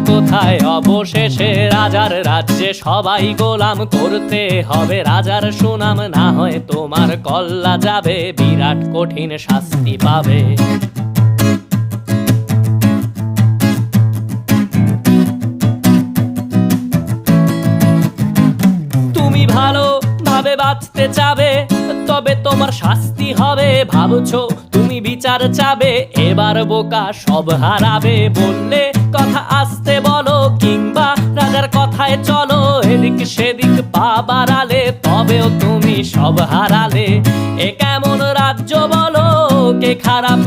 কোথায়? অবশেষে রাজার রাজ্যে সবাই গোলাম, করতে হবে রাজার সুনাম, না হয় তোমার কল্লা যাবে, বিরাট কঠিন শাস্তি পাবে। তুমি ভালো ভাবে বাঁচতে চাবে, তবে তোমার শাস্তি হবে। ভাবছো তুমি বিচার চাবে, এবার বোকা সব হারাবে। বললে কথা আস্তে বলো, কিংবা রাজার কথায় চলো, এদিক সেদিক পা বাড়ালে তবেও তুমি সব হারালে। এ কেমন রাজ্য বলো, কে খারাপ